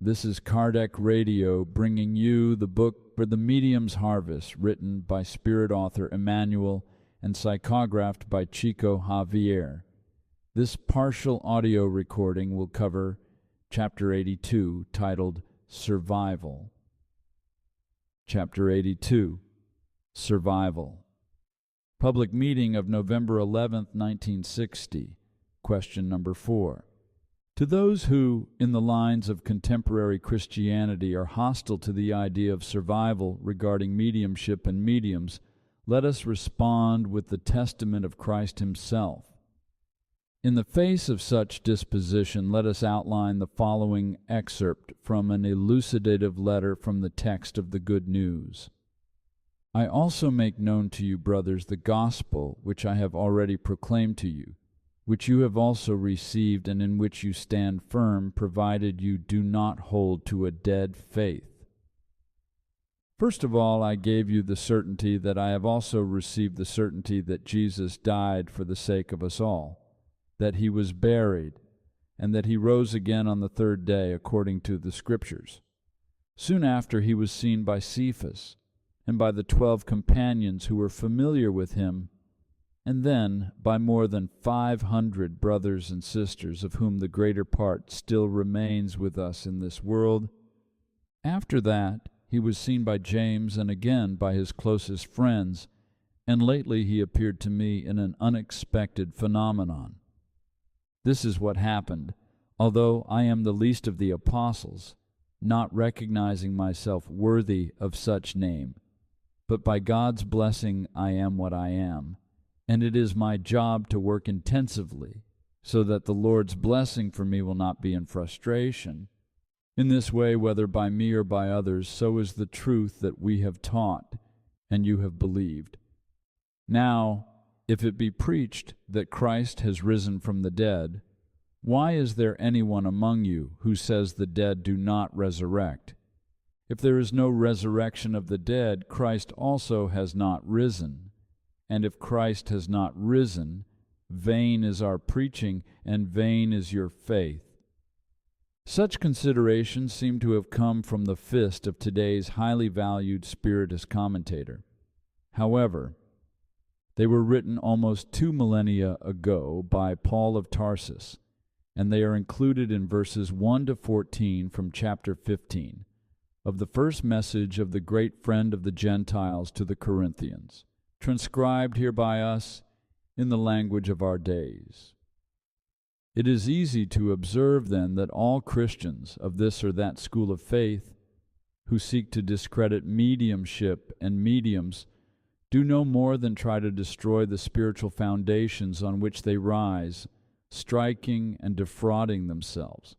This is Kardec Radio bringing you the book For the Medium's Harvest, written by spirit author Emmanuel and psychographed by Chico Javier. This partial audio recording will cover Chapter 82, titled Survival. Chapter 82, Survival. Public meeting of November 11th, 1960. Question number 4. To those who, in the lines of contemporary Christianity, are hostile to the idea of survival regarding mediumship and mediums, let us respond with the testament of Christ himself. In the face of such disposition, let us outline the following excerpt from an elucidative letter from the text of the Good News. I also make known to you, brothers, the gospel which I have already proclaimed to you, which you have also received and in which you stand firm, provided you do not hold to a dead faith. First of all, I gave you the certainty that I have also received the certainty that Jesus died for the sake of us all, that he was buried, and that he rose again on the third day according to the Scriptures. Soon after he was seen by Cephas, and by the 12 companions who were familiar with him, and then by more than 500 brothers and sisters, of whom the greater part still remains with us in this world. After that, he was seen by James and again by his closest friends, and lately he appeared to me in an unexpected phenomenon. This is what happened, although I am the least of the apostles, not recognizing myself worthy of such name, but by God's blessing I am what I am. And it is my job to work intensively, so that the Lord's blessing for me will not be in frustration. In this way, whether by me or by others, so is the truth that we have taught, and you have believed. Now, if it be preached that Christ has risen from the dead, why is there anyone among you who says the dead do not resurrect? If there is no resurrection of the dead, Christ also has not risen. And if Christ has not risen, vain is our preaching, and vain is your faith. Such considerations seem to have come from the fist of today's highly valued Spiritist commentator. However, they were written almost 2 millennia ago by Paul of Tarsus, and they are included in verses 1 to 14 from chapter 15 of the first message of the great friend of the Gentiles to the Corinthians, transcribed here by us in the language of our days. It is easy to observe, then, that all Christians of this or that school of faith who seek to discredit mediumship and mediums do no more than try to destroy the spiritual foundations on which they rise, striking and defrauding themselves.